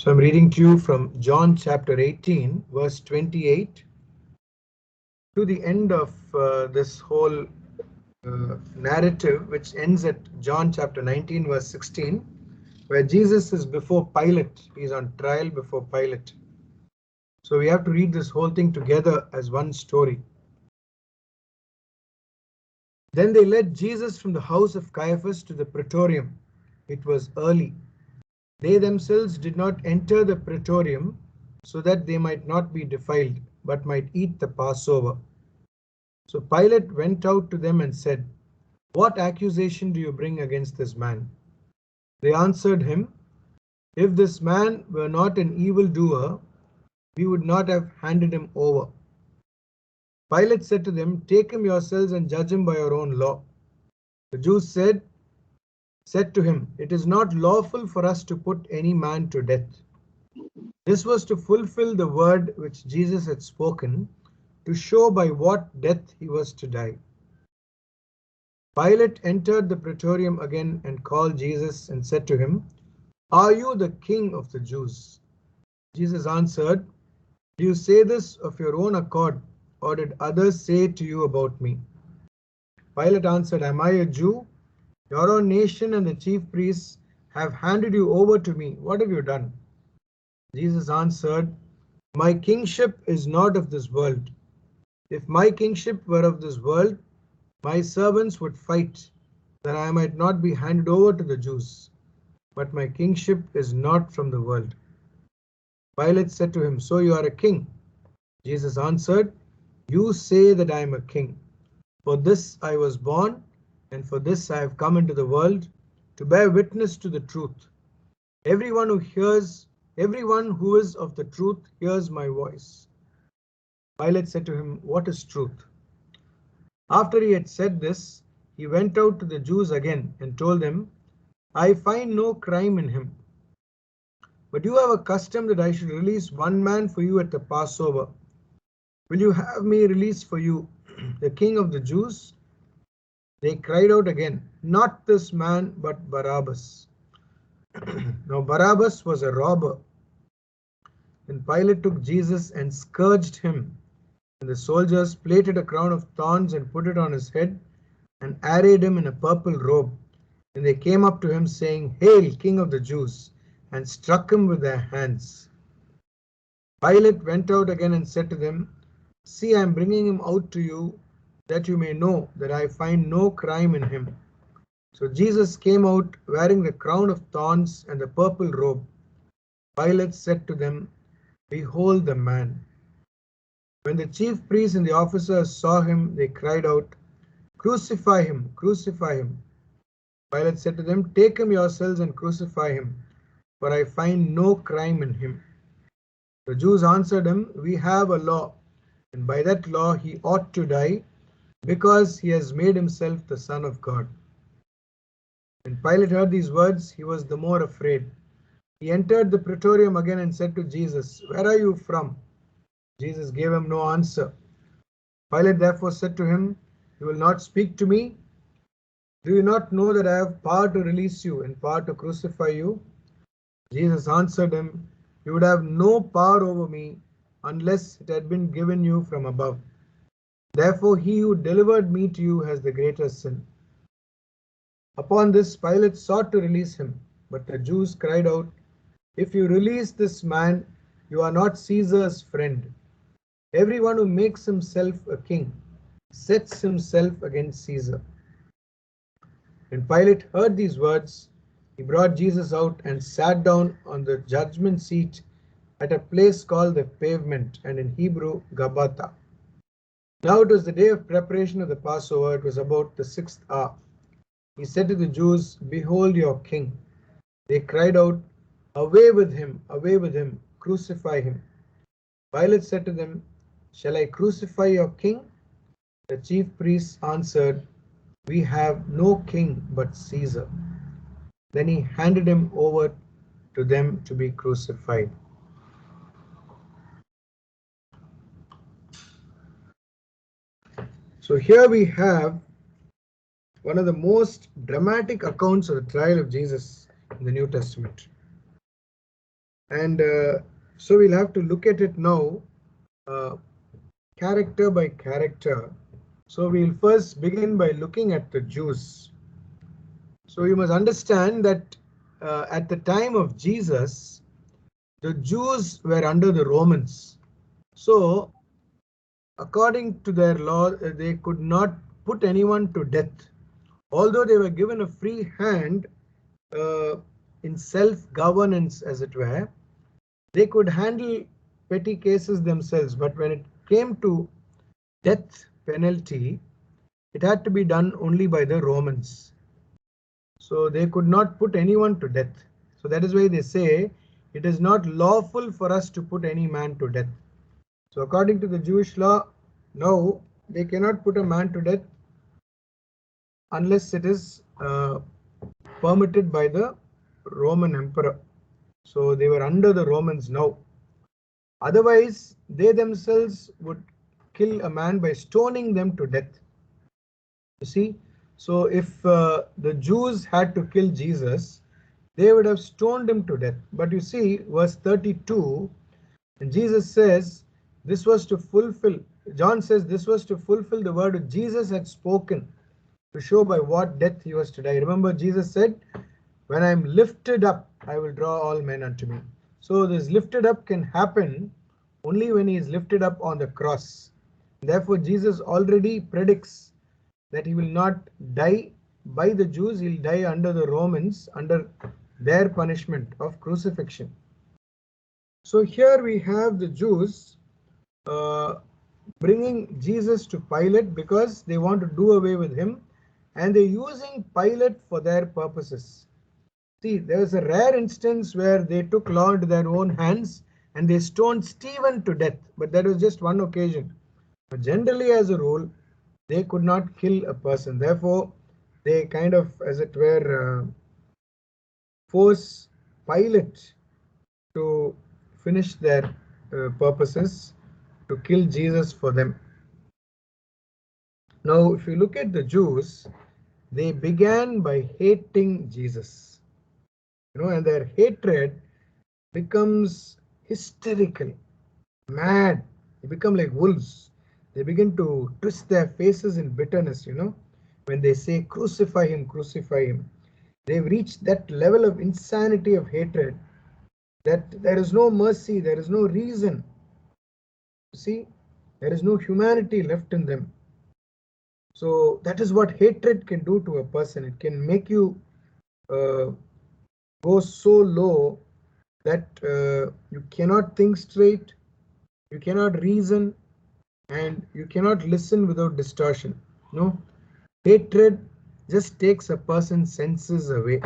So I'm reading to you from John chapter 18, verse 28 to the end of this whole narrative, which ends at John chapter 19, verse 16, where Jesus is before Pilate. He's on trial before Pilate. So we have to read this whole thing together as one story. Then they led Jesus from the house of Caiaphas to the praetorium. It was early. They themselves did not enter the praetorium so that they might not be defiled, but might eat the Passover. So Pilate went out to them and said, "What accusation do you bring against this man?" They answered him, "If this man were not an evildoer, we would not have handed him over." Pilate said to them, "Take him yourselves and judge him by your own law." The Jews said to him, "It is not lawful for us to put any man to death." This was to fulfill the word which Jesus had spoken, to show by what death he was to die. Pilate entered the praetorium again and called Jesus and said to him, "Are you the king of the Jews?" Jesus answered, "Do you say this of your own accord, or did others say to you about me?" Pilate answered, "Am I a Jew? Your own nation and the chief priests have handed you over to me. What have you done?" Jesus answered, "My kingship is not of this world. If my kingship were of this world, my servants would fight, that I might not be handed over to the Jews. But my kingship is not from the world." Pilate said to him, "So you are a king?" Jesus answered, "You say that I am a king. For this I was born, and for this I have come into the world, to bear witness to the truth. Everyone who is of the truth hears my voice." Pilate said to him, "What is truth?" After he had said this, he went out to the Jews again and told them, "I find no crime in him. But you have a custom that I should release one man for you at the Passover. Will you have me release for you the king of the Jews?" They cried out again, "Not this man, but Barabbas." Now Barabbas was a robber. Then Pilate took Jesus and scourged him. And the soldiers plaited a crown of thorns and put it on his head, and arrayed him in a purple robe. And they came up to him, saying, "Hail, King of the Jews!" and struck him with their hands. Pilate went out again and said to them, "See, I am bringing him out to you, that you may know that I find no crime in him." So Jesus came out wearing the crown of thorns and the purple robe. Pilate said to them, "Behold the man." When the chief priests and the officers saw him, they cried out, "Crucify him! Crucify him!" Pilate said to them, "Take him yourselves and crucify him, for I find no crime in him." The Jews answered him, "We have a law, and by that law he ought to die, because he has made himself the Son of God." When Pilate heard these words, he was the more afraid. He entered the praetorium again and said to Jesus, "Where are you from?" Jesus gave him no answer. Pilate therefore said to him, "You will not speak to me? Do you not know that I have power to release you and power to crucify you?" Jesus answered him, "You would have no power over me unless it had been given you from above. Therefore he who delivered me to you has the greater sin." Upon this Pilate sought to release him, but the Jews cried out, "If you release this man, you are not Caesar's friend. Everyone who makes himself a king sets himself against Caesar." When Pilate heard these words, he brought Jesus out and sat down on the judgment seat at a place called the Pavement, and in Hebrew, Gabbatha. Now it was the day of preparation of the Passover. It was about the 6th hour. He said to the Jews, "Behold your king." They cried out, "Away with him! Away with him! Crucify him!" Pilate said to them, "Shall I crucify your king?" The chief priests answered, "We have no king but Caesar." Then he handed him over to them to be crucified. So here we have one of the most dramatic accounts of the trial of Jesus in the New Testament. And so we'll have to look at it now, uh, character by character. So we'll first begin by looking at the Jews. So you must understand that at the time of Jesus, the Jews were under the Romans. So according to their law, they could not put anyone to death. Although they were given a free hand uh, in self-governance, as it were, they could handle petty cases themselves. But when it came to death penalty, it had to be done only by the Romans. So they could not put anyone to death. So that is why they say it is not lawful for us to put any man to death. So according to the Jewish law, no, they cannot put a man to death unless it is permitted by the Roman emperor. So they were under the Romans now. Otherwise, they themselves would kill a man by stoning them to death. You see, so if the Jews had to kill Jesus, they would have stoned him to death. But you see, verse 32, and Jesus says this was to fulfill, John says this was to fulfill the word that Jesus had spoken, to show by what death he was to die. Remember, Jesus said, when I am lifted up, I will draw all men unto me. So this lifted up can happen only when he is lifted up on the cross. Therefore, Jesus already predicts that he will not die by the Jews, he'll die under the Romans, under their punishment of crucifixion. So here we have the Jews bringing Jesus to Pilate because they want to do away with him, and they're using Pilate for their purposes. See, there was a rare instance where they took law into their own hands and they stoned Stephen to death, but that was just one occasion. But generally, as a rule, they could not kill a person. Therefore, they kind of, as it were, force Pilate to finish their purposes, to kill Jesus for them. Now, if you look at the Jews, they began by hating Jesus, and their hatred becomes hysterical, mad. They become like wolves. They begin to twist their faces in bitterness, when they say, crucify him, crucify him. They've reached that level of insanity of hatred that there is no mercy, there is no reason. See, there is no humanity left in them. So that is what hatred can do to a person. It can make you go so low that you cannot think straight, you cannot reason, and you cannot listen without distortion. No, hatred just takes a person's senses away.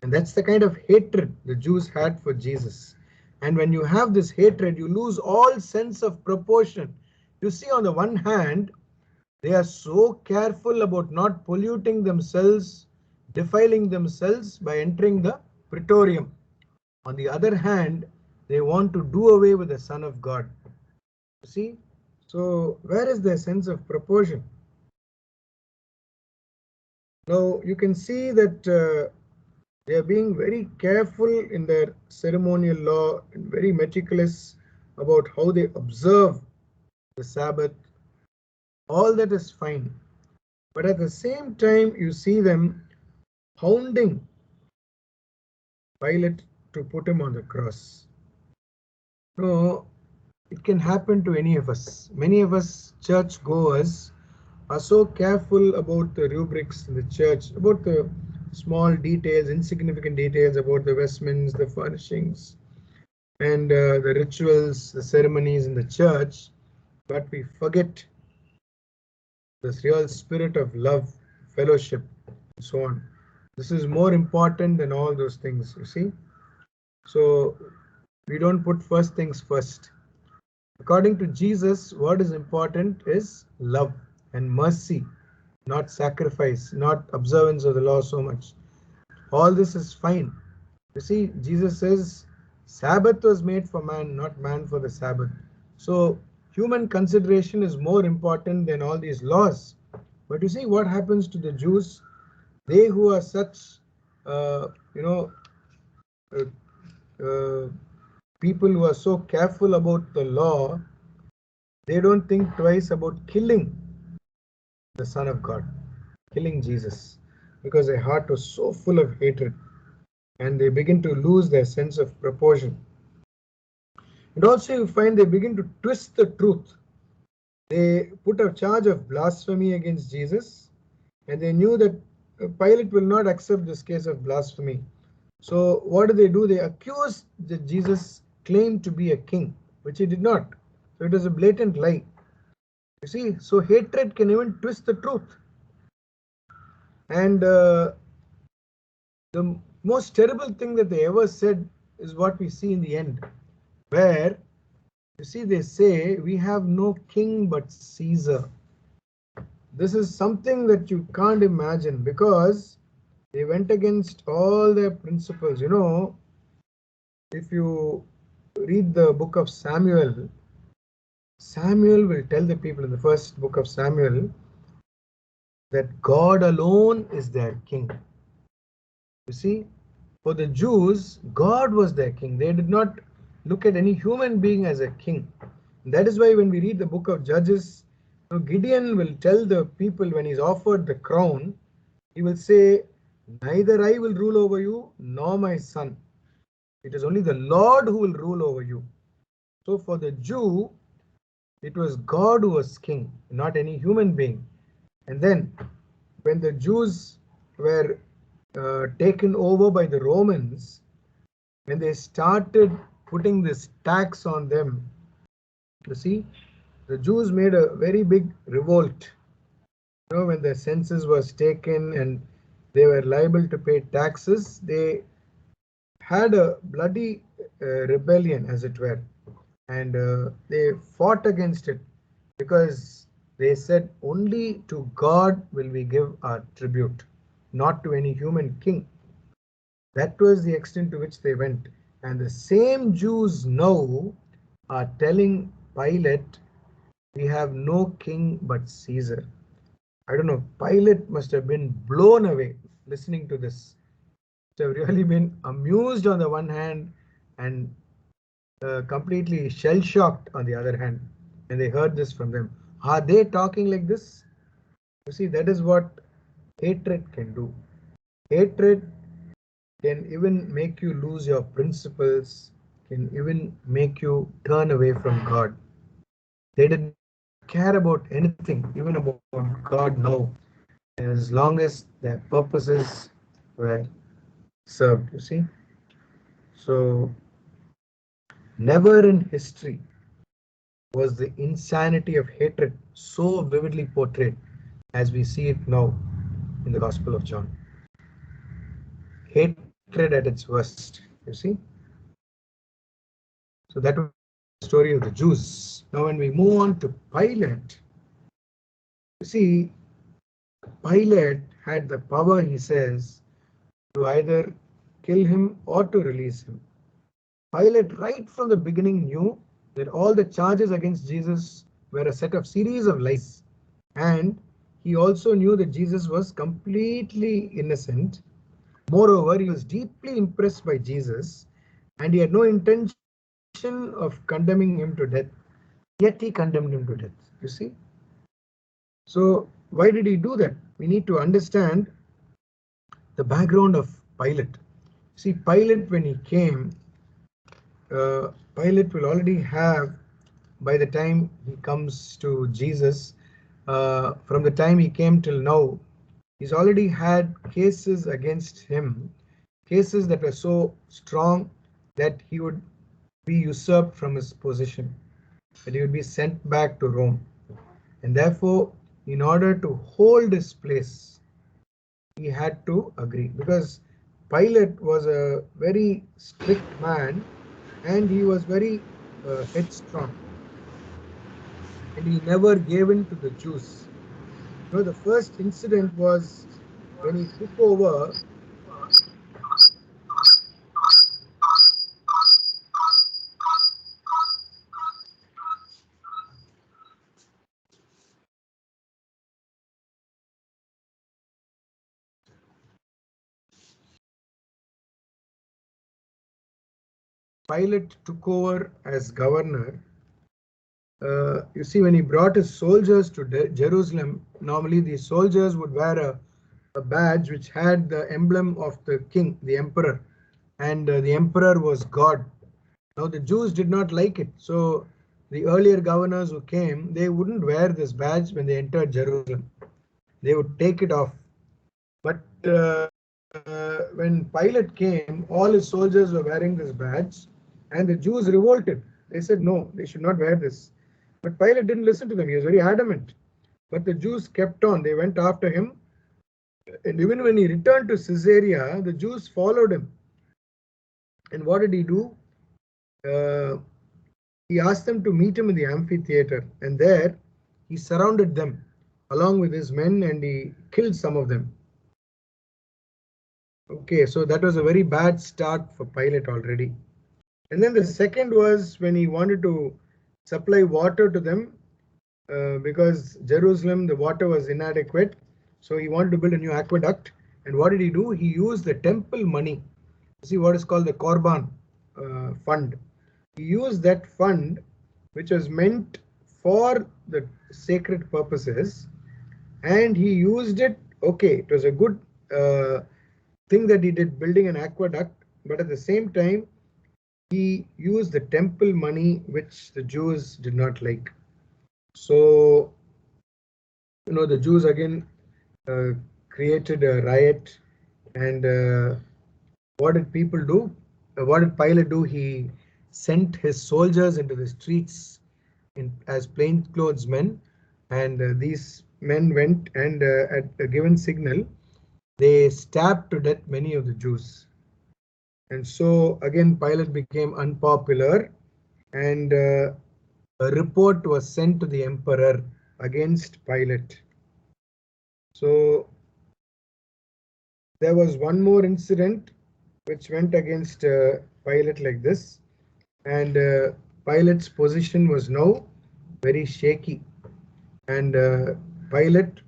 And that's the kind of hatred the Jews had for Jesus. And when you have this hatred, you lose all sense of proportion. You see, on the one hand, they are so careful about not polluting themselves, defiling themselves by entering the praetorium. On the other hand, they want to do away with the Son of God. You see? So where is their sense of proportion? Now you can see that they are being very careful in their ceremonial law and very meticulous about how they observe the Sabbath. All that is fine. But at the same time, you see them hounding Pilate to put him on the cross. No, it can happen to any of us. Many of us church goers are so careful about the rubrics in the church, about the small details, insignificant details about the vestments, the furnishings, and the rituals, the ceremonies in the church, but we forget this real spirit of love, fellowship, and so on. This is more important than all those things, you see. So we don't put first things first. According to Jesus, what is important is love and mercy, not sacrifice, not observance of the law so much. All this is fine. You see, Jesus says, Sabbath was made for man, not man for the Sabbath. So human consideration is more important than all these laws. But you see what happens to the Jews? They who are such, people who are so careful about the law, they don't think twice about killing the Son of God, killing Jesus, because their heart was so full of hatred and they begin to lose their sense of proportion. And also, you find they begin to twist the truth. They put a charge of blasphemy against Jesus, and they knew that Pilate will not accept this case of blasphemy. So, what do? They accuse that Jesus claimed to be a king, which he did not. So, it was a blatant lie. You see, so hatred can even twist the truth. And the most terrible thing that they ever said is what we see in the end, where you see they say, "We have no king but Caesar." This is something that you can't imagine, because they went against all their principles. If you read the book of Samuel, Samuel will tell the people in the first book of Samuel that God alone is their king. You see, for the Jews, God was their king. They did not look at any human being as a king. That is why when we read the book of Judges, Gideon will tell the people when he's offered the crown, he will say, "Neither I will rule over you, nor my son. It is only the Lord who will rule over you." So for the Jew, it was God who was king, not any human being. And then when the Jews were taken over by the Romans, when they started putting this tax on them, you see, the Jews made a very big revolt. When the census was taken and they were liable to pay taxes, they had a bloody rebellion, as it were, and they fought against it, because they said, "Only to God will we give our tribute, not to any human king." That was the extent to which they went. And the same Jews now are telling Pilate, "We have no king but Caesar." I don't know, Pilate must have been blown away listening to this. Must have really been amused on the one hand and completely shell shocked on the other hand. And they heard this from them. Are they talking like this? You see, that is what hatred can do. Hatred can even make you lose your principles, can even make you turn away from God. They did not care about anything, even about God now, as long as their purposes were served, you see. So, never in history was the insanity of hatred so vividly portrayed as we see it now in the Gospel of John. Hatred at its worst, you see. So that was the story of the Jews. Now, when we move on to Pilate, you see, Pilate had the power, he says, to either kill him or to release him. Pilate, right from the beginning, knew that all the charges against Jesus were a set of series of lies. And he also knew that Jesus was completely innocent. Moreover, he was deeply impressed by Jesus, and he had no intention of condemning him to death. Yet he condemned him to death. You see? So, why did he do that? We need to understand the background of Pilate. See, Pilate, when he came, Pilate will already have, by the time he comes to Jesus, from the time he came till now, he's already had cases against him, cases that were so strong that he would be usurped from his position, that he would be sent back to Rome. And therefore, in order to hold his place, he had to agree, because Pilate was a very strict man and he was very headstrong, and he never gave in to the Jews. The first incident was when he took over. Pilate took over as governor, you see, when he brought his soldiers to Jerusalem, normally the soldiers would wear a badge which had the emblem of the king, the emperor, and the emperor was God. Now the Jews did not like it, so the earlier governors who came, they wouldn't wear this badge when they entered Jerusalem. They would take it off. But when Pilate came, all his soldiers were wearing this badge, and the Jews revolted. They said no, they should not wear this. But Pilate didn't listen to them. He was very adamant. But the Jews kept on. They went after him. And even when he returned to Caesarea, the Jews followed him. And what did he do? Uh, he asked them to meet him in the amphitheater. And there he surrounded them along with his men and he killed some of them. Okay, so that was a very bad start for Pilate already. And then the second was when he wanted to supply water to them because Jerusalem, the water was inadequate. So he wanted to build a new aqueduct. And what did he do? He used the temple money. You see what is called the Korban fund. He used that fund, which was meant for the sacred purposes, and he used it. Okay, it was a good thing that he did, building an aqueduct, but at the same time, he used the temple money, which the Jews did not like. So, the Jews again created a riot, and what did people do? What did Pilate do? He sent his soldiers into the streets as plainclothes men, and these men went and at a given signal, they stabbed to death many of the Jews. And so again, Pilate became unpopular, and a report was sent to the emperor against Pilate. So there was one more incident which went against Pilate like this, and Pilate's position was now very shaky, and Pilate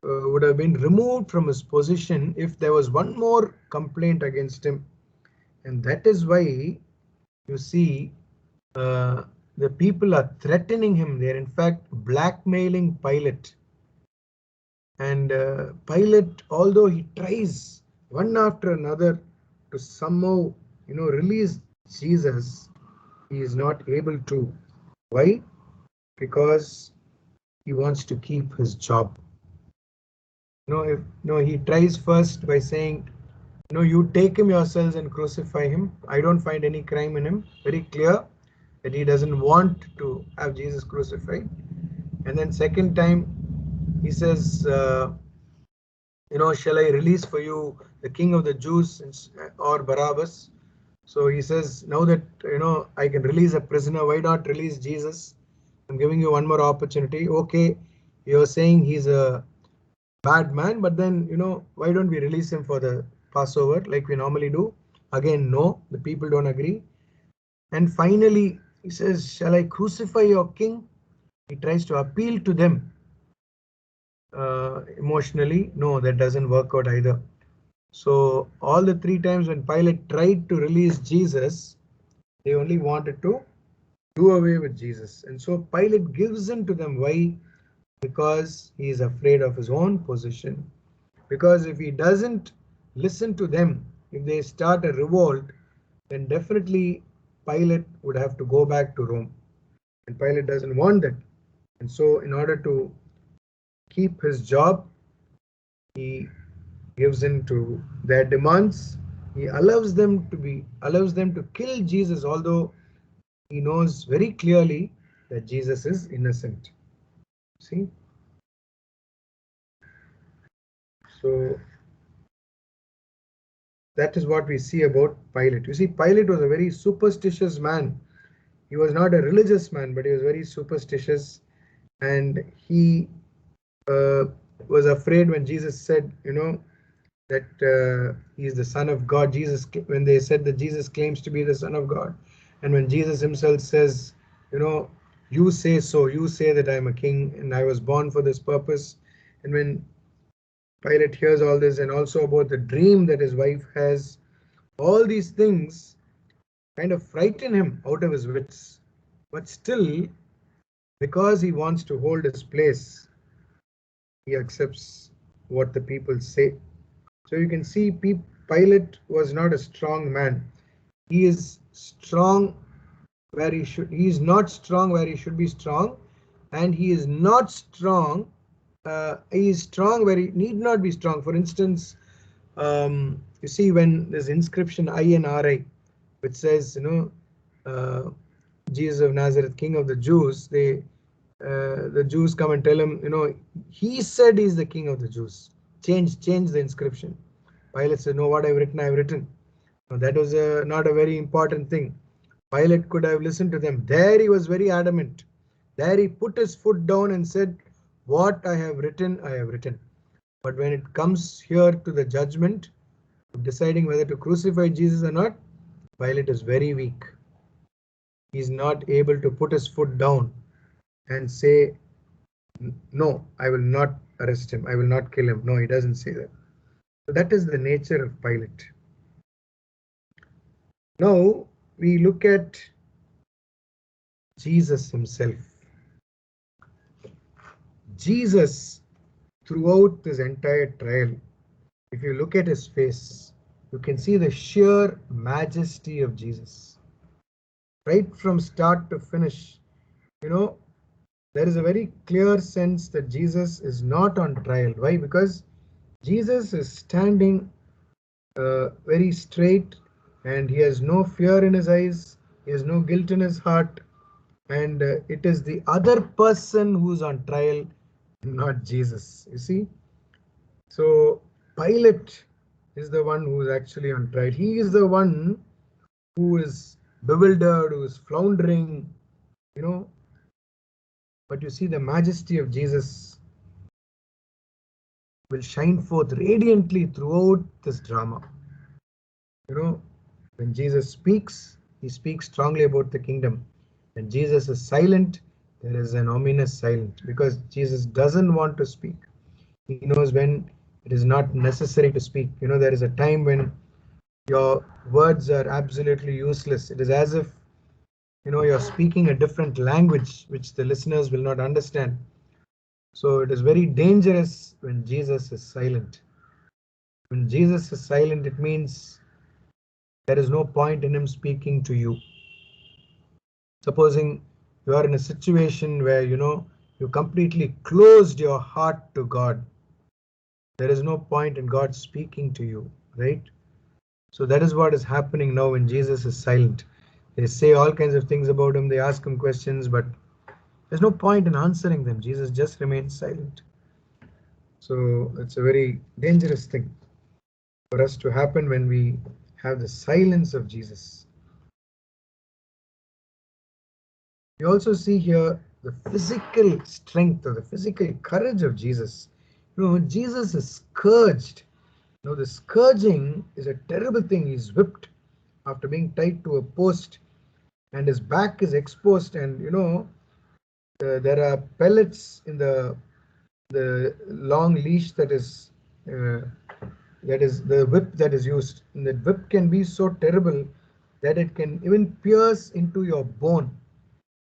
would have been removed from his position if there was one more complaint against him. And that is why you see the people are threatening him. They're in fact blackmailing Pilate. And Pilate, although he tries one after another to somehow, release Jesus, he is not able to. Why? Because he wants to keep his job. He tries first by saying, you take him yourselves and crucify him. I don't find any crime in him. Very clear that he doesn't want to have Jesus crucified. And then second time, he says, shall I release for you the king of the Jews or Barabbas? So he says, now that, I can release a prisoner, why not release Jesus? I'm giving you one more opportunity. Okay, you're saying he's a bad man, but then, why don't we release him for the Passover like we normally do? Again, no, the people don't agree. And finally, he says, shall I crucify your king? He tries to appeal to them emotionally. No, that doesn't work out either. So all the three times when Pilate tried to release Jesus, they only wanted to do away with Jesus. And so Pilate gives in to them. Why? Because he is afraid of his own position. Because if he doesn't listen to them, if they start a revolt, then definitely Pilate would have to go back to Rome. And Pilate doesn't want that. And so in order to keep his job, he gives in to their demands. He allows them to kill Jesus, although he knows very clearly that Jesus is innocent. See? So that is what we see about Pilate. You see, Pilate was a very superstitious man. He was not a religious man, but he was very superstitious, and he was afraid when Jesus said, that he is the Son of God. When they said that Jesus claims to be the Son of God, and when Jesus himself says, you say so, you say that I'm a king and I was born for this purpose. And when Pilate hears all this, and also about the dream that his wife has, all these things, kind of frighten him out of his wits. But still, because he wants to hold his place, he accepts what the people say. So you can see Pilate was not a strong man. He is strong where he is not strong where he should be strong, and he is not strong. He is strong where he need not be strong. For instance, you see when there's inscription INRI, which says, Jesus of Nazareth, King of the Jews. The Jews come and tell him, he said he's the King of the Jews. Change the inscription. Pilate said, no, what I've written. Now, that was not a very important thing. Pilate could have listened to them. There he was very adamant. There he put his foot down and said, what I have written, I have written. But when it comes here to the judgment, deciding whether to crucify Jesus or not, Pilate is very weak. He's not able to put his foot down and say, no, I will not arrest him. I will not kill him. No, he doesn't say that. So that is the nature of Pilate. Now we look at Jesus himself. Jesus, throughout this entire trial, if you look at his face, you can see the sheer majesty of Jesus. Right from start to finish, there is a very clear sense that Jesus is not on trial. Why? Because Jesus is standing very straight, and he has no fear in his eyes, he has no guilt in his heart, and it is the other person who's on trial, not Jesus. You see? So Pilate is the one who is actually on trial. He is the one who is bewildered, who is floundering, But you see, the majesty of Jesus will shine forth radiantly throughout this drama. When Jesus speaks, he speaks strongly about the kingdom. When Jesus is silent, there is an ominous silence, because Jesus doesn't want to speak. He knows when it is not necessary to speak. There is a time when your words are absolutely useless. It is as if, you're speaking a different language which the listeners will not understand. So it is very dangerous when Jesus is silent. When Jesus is silent, it means there is no point in him speaking to you. Supposing you are in a situation where, you completely closed your heart to God. There is no point in God speaking to you, right? So that is what is happening now when Jesus is silent. They say all kinds of things about him. They ask him questions, but there's no point in answering them. Jesus just remains silent. So it's a very dangerous thing for us to happen when we have the silence of Jesus. We also see here the physical strength or the physical courage of Jesus. Jesus is scourged. The scourging is a terrible thing. He's whipped after being tied to a post, and his back is exposed, and there are pellets in the long leash that is the whip that is used. And that whip can be so terrible that it can even pierce into your bone.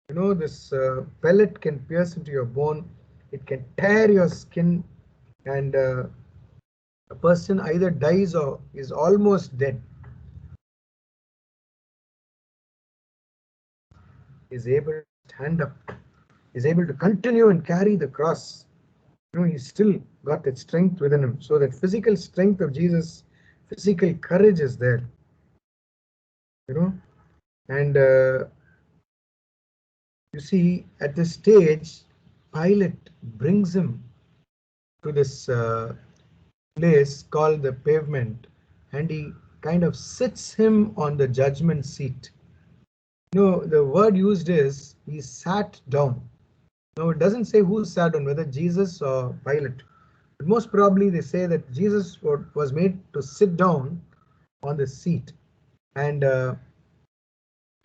This pellet can pierce into your bone. It can tear your skin, and a person either dies or is almost dead. Is able to stand up, is able to continue and carry the cross. He's still got that strength within him. So that physical strength of Jesus, physical courage is there. And you see, at this stage, Pilate brings him to this place called the pavement, and he kind of sits him on the judgment seat. The word used is he sat down. Now, it doesn't say who sat down, whether Jesus or Pilate. But most probably they say that Jesus was made to sit down on the seat. And,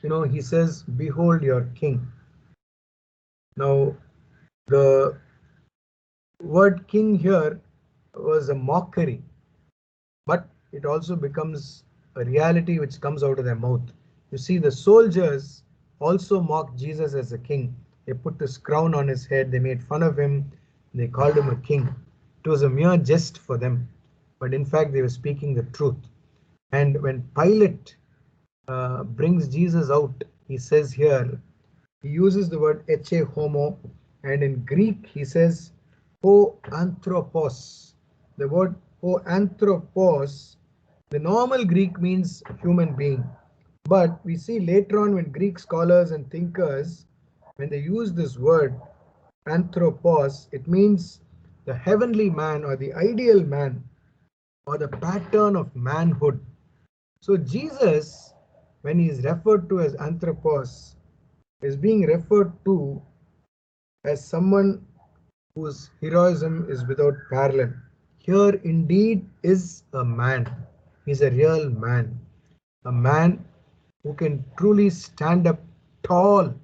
he says, behold your king. Now, the word king here was a mockery, but it also becomes a reality which comes out of their mouth. You see, the soldiers also mocked Jesus as a king. They put this crown on his head, they made fun of him, they called him a king. It was a mere jest for them, but in fact, they were speaking the truth. And when Pilate brings Jesus out, he says here, he uses the word eche homo, and in Greek he says ho anthropos. The word ho anthropos, the normal Greek means human being. But we see later on when Greek scholars and thinkers, when they use this word anthropos, it means the heavenly man or the ideal man or the pattern of manhood. So Jesus, when he is referred to as anthropos, is being referred to as someone whose heroism is without parallel. Here indeed is a man. He's a real man. A man who can truly stand up tall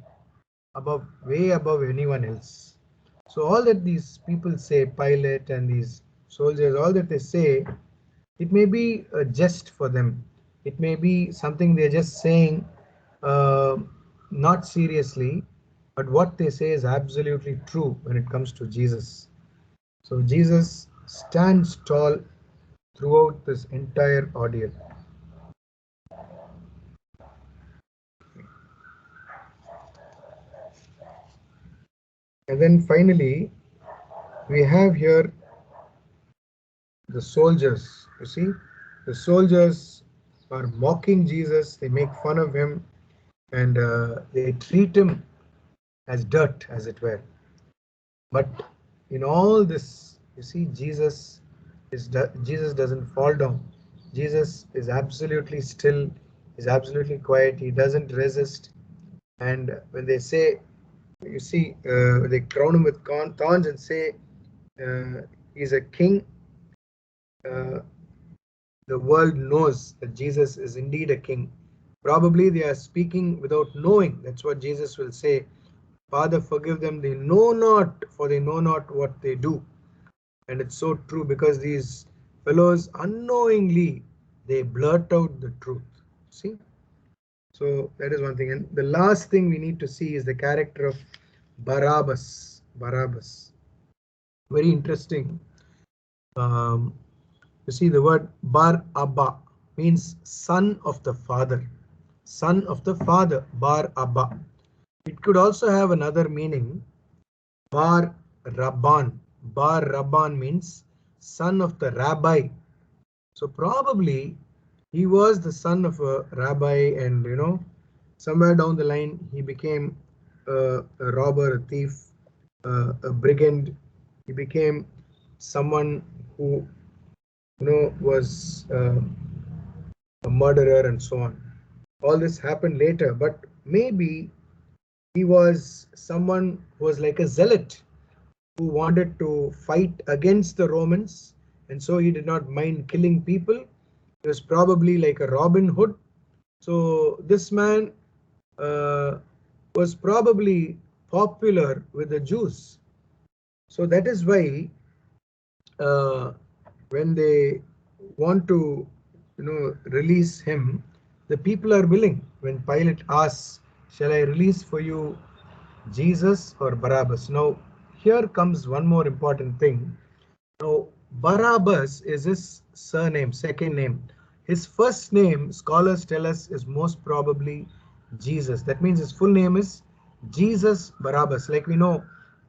above, way above anyone else. So all that these people say, Pilate and these soldiers, all that they say, it may be a jest for them. It may be something they're just saying uh, not seriously, but what they say is absolutely true when it comes to Jesus. So Jesus stands tall throughout this entire ordeal. And then finally, we have here the soldiers. You see, the soldiers are mocking Jesus, they make fun of him, and they treat him as dirt, as it were. But in all this, you see, Jesus doesn't fall down. Jesus is absolutely still, is absolutely quiet, he doesn't resist. And when they say, you see, they crown him with thorns and say he's a king, uh, the world knows that Jesus is indeed a king. Probably they are speaking without knowing. That's what Jesus will say. Father, forgive them, they know not, for they know not what they do. And it's so true, because these fellows unknowingly they blurt out the truth. See? So that is one thing. And the last thing we need to see is the character of Barabbas. Barabbas. Very interesting. You see, the word Bar Abba means son of the father. Son of the father, Bar Abba. It could also have another meaning, Bar Rabban. Bar Rabban means son of the rabbi. So probably he was the son of a rabbi, and somewhere down the line he became a robber, a thief, a brigand. He became someone who was a murderer and so on. All this happened later, but maybe he was someone who was like a zealot who wanted to fight against the Romans, and so he did not mind killing people. He was probably like a Robin Hood. So this man was probably popular with the Jews. So that is why uh, when they want to release him, the people are willing. When Pilate asks, shall I release for you Jesus or Barabbas? Now here comes one more important thing. Now Barabbas is his surname, second name. His first name, scholars tell us, is most probably Jesus. That means his full name is Jesus Barabbas. Like we know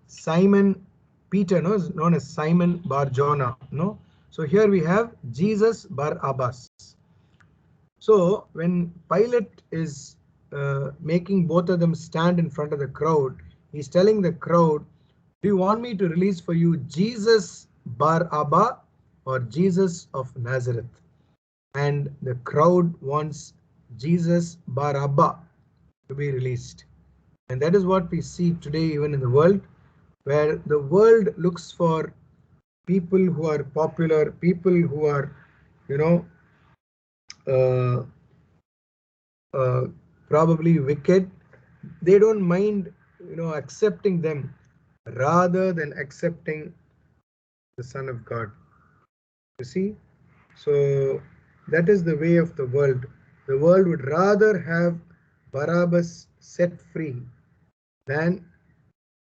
Simon Peter, no, is known as Simon Bar Jonah, no. So here we have Jesus Barabbas. So when Pilate is making both of them stand in front of the crowd, he's telling the crowd, do you want me to release for you Jesus Bar Abba or Jesus of Nazareth? And the crowd wants Jesus Bar Abba to be released. And that is what we see today even in the world, where the world looks for people who are popular, people who are, uh, uh, probably wicked. They don't mind, accepting them rather than accepting the Son of God. You see? So that is the way of the world. The world would rather have Barabbas set free than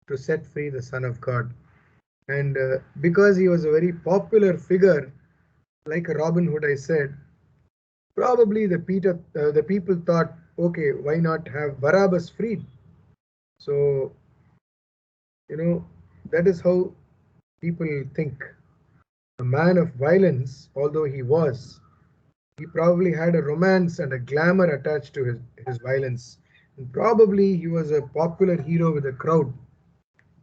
to set free the Son of God. And because he was a very popular figure, like a Robin Hood, I said, probably the people thought, okay, why not have Barabbas freed? So, that is how people think. A man of violence, although he probably had a romance and a glamour attached to his violence. And probably he was a popular hero with a crowd.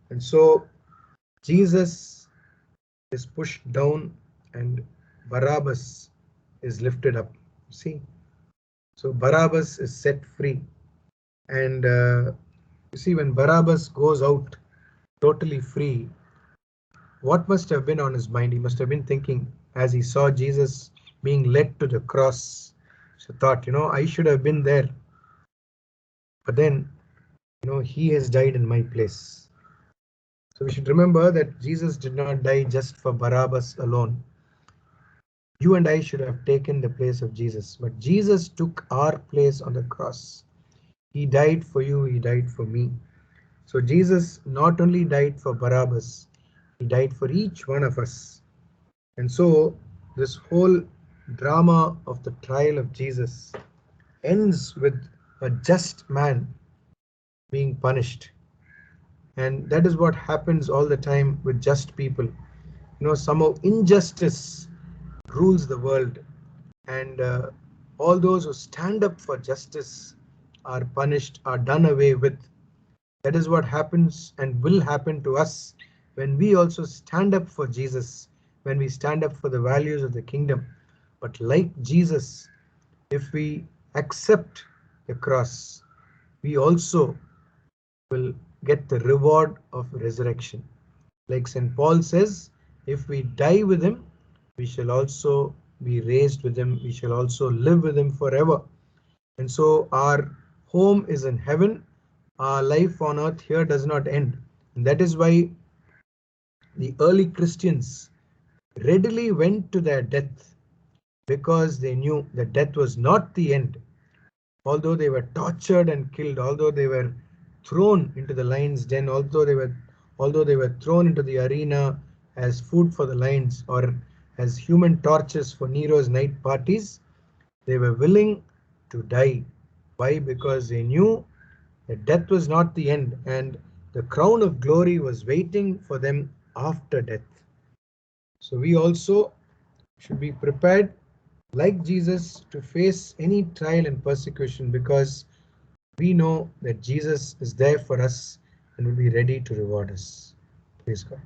And so Jesus is pushed down and Barabbas is lifted up. See? So Barabbas is set free. And you see, when Barabbas goes out totally free, what must have been on his mind? He must have been thinking as he saw Jesus being led to the cross. So thought, I should have been there. But then, he has died in my place. So we should remember that Jesus did not die just for Barabbas alone. You and I should have taken the place of Jesus. But Jesus took our place on the cross. He died for you, he died for me. So Jesus not only died for Barabbas, he died for each one of us. And so this whole drama of the trial of Jesus ends with a just man being punished. And that is what happens all the time with just people. Somehow injustice rules the world, and all those who stand up for justice are punished, are done away with. That is what happens and will happen to us when we also stand up for Jesus, when we stand up for the values of the kingdom. But like Jesus, if we accept the cross, we also will get the reward of resurrection. Like St. Paul says, if we die with him, we shall also be raised with him. We shall also live with him forever. And so our home is in heaven. Our life on earth here does not end. And that is why the early Christians readily went to their death, because they knew that death was not the end. Although they were tortured and killed, although they were thrown into the lion's den, although they were thrown into the arena as food for the lions or as human torches for Nero's night parties, they were willing to die. Why? Because they knew that death was not the end and the crown of glory was waiting for them after death. So we also should be prepared, like Jesus, to face any trial and persecution, because we know that Jesus is there for us and will be ready to reward us. Praise God.